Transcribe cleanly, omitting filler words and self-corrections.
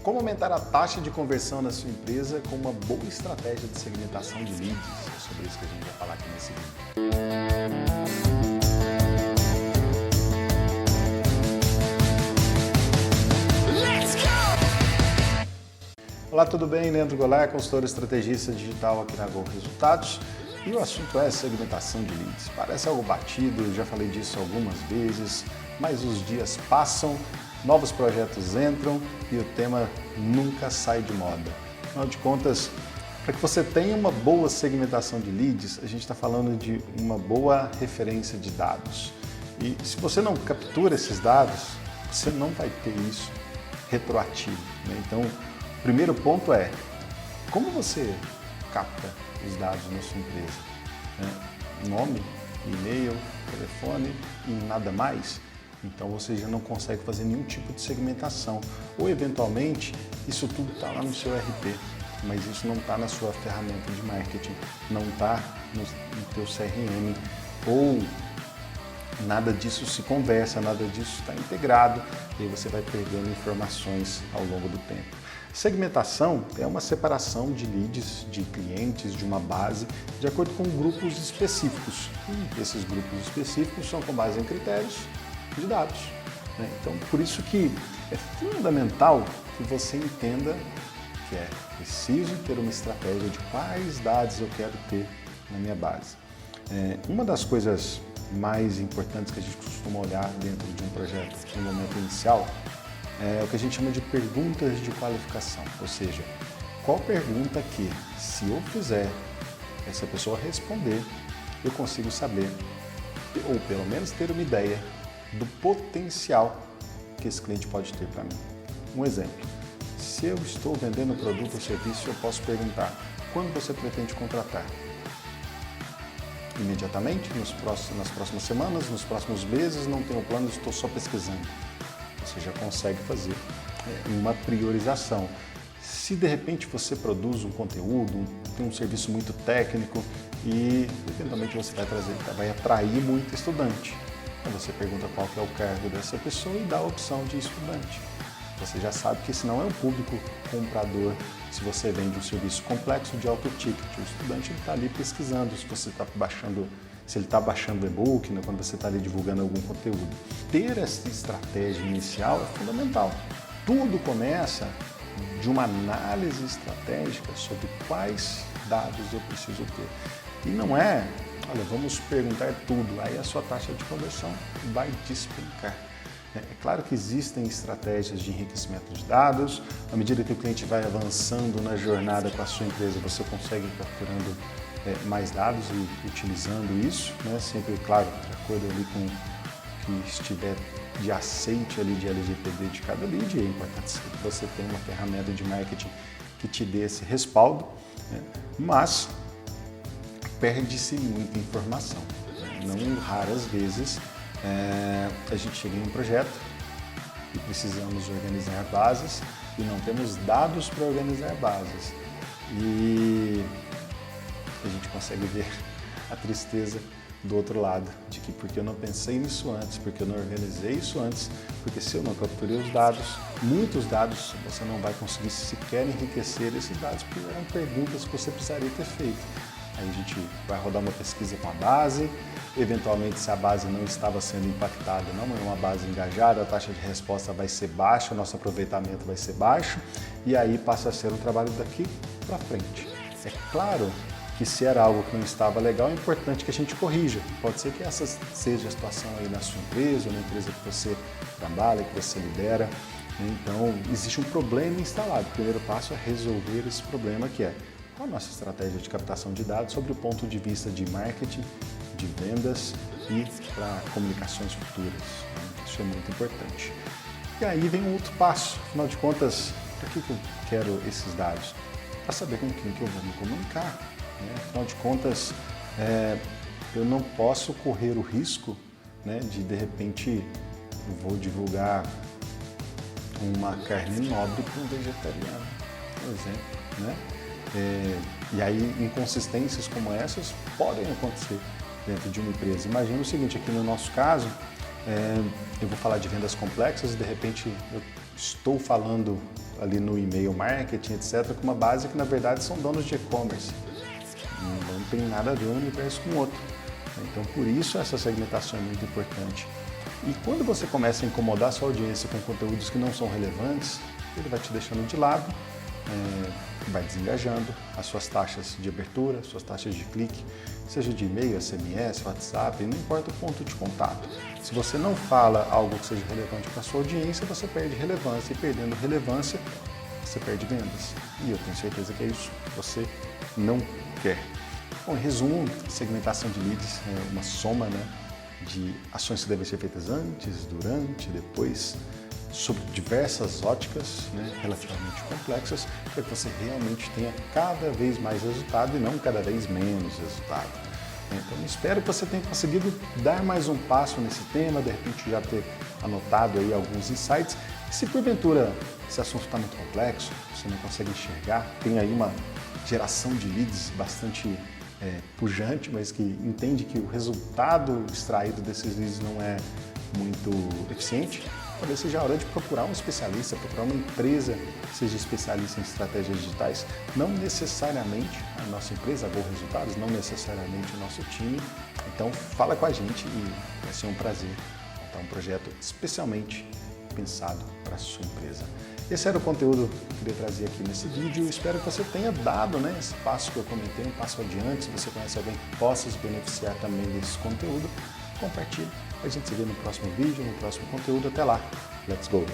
Como aumentar a taxa de conversão na sua empresa com uma boa estratégia de segmentação de leads? É sobre isso que a gente vai falar aqui nesse vídeo. Olá, tudo bem? Leandro Goulart, consultor estrategista digital aqui na Gol Resultados. E o assunto é segmentação de leads. Parece algo batido, já falei disso algumas vezes, mas os dias passam, novos projetos entram e o tema nunca sai de moda. Afinal de contas, para que você tenha uma boa segmentação de leads, a gente está falando de uma boa referência de dados. E se você não captura esses dados, você não vai ter isso retroativo, né? Então, o primeiro ponto é como você capta os dados na sua empresa, né? Nome, e-mail, telefone e nada mais. Então você já não consegue fazer nenhum tipo de segmentação. Ou eventualmente isso tudo está lá no seu RP, mas isso não está na sua ferramenta de marketing, não está no teu CRM, ou nada disso se conversa, nada disso está integrado e aí você vai perdendo informações ao longo do tempo. Segmentação é uma separação de leads, de clientes, de uma base, de acordo com grupos específicos. E esses grupos específicos são com base em critérios de dados, né? Então, por isso que é fundamental que você entenda que é preciso ter uma estratégia de quais dados eu quero ter na minha base. Uma das coisas mais importantes que a gente costuma olhar dentro de um projeto no momento inicial é o que a gente chama de perguntas de qualificação, ou seja, qual pergunta que, se eu fizer, essa pessoa responder, eu consigo saber, ou pelo menos ter uma ideia do potencial que esse cliente pode ter para mim. Um exemplo, se eu estou vendendo produto ou serviço, eu posso perguntar, quando você pretende contratar? Imediatamente, nas próximas semanas, nos próximos meses, não tenho plano, estou só pesquisando. Você já consegue fazer uma priorização. Se de repente você produz um conteúdo, tem um serviço muito técnico e eventualmente você vai atrair muito estudante. Então você pergunta qual que é o cargo dessa pessoa e dá a opção de estudante. Você já sabe que esse não é um público comprador. Se você vende um serviço complexo de alto ticket, o estudante está ali pesquisando, se ele está baixando o e-book, né, quando você está ali divulgando algum conteúdo. Ter essa estratégia inicial é fundamental. Tudo começa de uma análise estratégica sobre quais dados eu preciso ter. E não é, olha, vamos perguntar tudo, aí a sua taxa de conversão vai despencar. É claro que existem estratégias de enriquecimento de dados. À medida que o cliente vai avançando na jornada com a sua empresa, você consegue ir capturando mais dados e utilizando isso, né? Sempre, claro, de acordo ali com o que estiver de aceite ali de LGPD de cada lead. É importante que você tenha uma ferramenta de marketing que te dê esse respaldo, né? Mas perde-se muita informação, né? Não raras vezes a gente chega em um projeto e precisamos organizar bases e não temos dados para organizar bases. E a gente consegue ver a tristeza do outro lado, de que porque eu não pensei nisso antes, porque eu não organizei isso antes, porque se eu não capturei os dados, muitos dados, você não vai conseguir sequer enriquecer esses dados, porque eram perguntas que você precisaria ter feito. Aí a gente vai rodar uma pesquisa com a base, eventualmente se a base não estava sendo impactada, não é uma base engajada, a taxa de resposta vai ser baixa, o nosso aproveitamento vai ser baixo, e aí passa a ser um trabalho daqui para frente. É claro que se era algo que não estava legal, é importante que a gente corrija. Pode ser que essa seja a situação aí na sua empresa, ou na empresa que você trabalha, que você lidera. Então, existe um problema instalado. O primeiro passo é resolver esse problema, que é qual a nossa estratégia de captação de dados sobre o ponto de vista de marketing, de vendas e para comunicações futuras. Isso é muito importante. E aí vem um outro passo. Afinal de contas, para que eu quero esses dados? Para saber com quem que eu vou me comunicar. Afinal de contas, eu não posso correr o risco, né, de repente eu vou divulgar uma carne nobre para um vegetariano, por exemplo, né? E aí inconsistências como essas podem acontecer dentro de uma empresa. Imagina o seguinte, aqui no nosso caso, eu vou falar de vendas complexas e de repente eu estou falando ali no e-mail marketing, etc., com uma base que na verdade são donos de e-commerce. Não tem nada a ver um universo com o outro. Então, por isso essa segmentação é muito importante. E quando você começa a incomodar sua audiência com conteúdos que não são relevantes, ele vai te deixando de lado, vai desengajando as suas taxas de abertura, suas taxas de clique, seja de e-mail, SMS, WhatsApp, não importa o ponto de contato. Se você não fala algo que seja relevante para a sua audiência, você perde relevância, e perdendo relevância, você perde vendas. E eu tenho certeza que é isso que você não quer. Bom, em resumo, segmentação de leads é uma soma, de ações que devem ser feitas antes, durante, depois, sob diversas óticas, relativamente complexas, para que você realmente tenha cada vez mais resultado e não cada vez menos resultado. Então, espero que você tenha conseguido dar mais um passo nesse tema, de repente já ter anotado aí alguns insights. E se porventura esse assunto está muito complexo, você não consegue enxergar, tem aí uma geração de leads bastante pujante, mas que entende que o resultado extraído desses leads não é muito eficiente, talvez seja a hora de procurar um especialista, procurar uma empresa que seja especialista em estratégias digitais. Não necessariamente a nossa empresa, a Go Resultados, não necessariamente o nosso time. Então fala com a gente e vai ser um prazer montar um projeto especialmente pensado para a sua empresa. Esse era o conteúdo que eu queria trazer aqui nesse vídeo. Espero que você tenha dado esse passo que eu comentei, um passo adiante. Se você conhece alguém que possa se beneficiar também desse conteúdo, compartilhe. A gente se vê no próximo vídeo, no próximo conteúdo. Até lá. Let's go!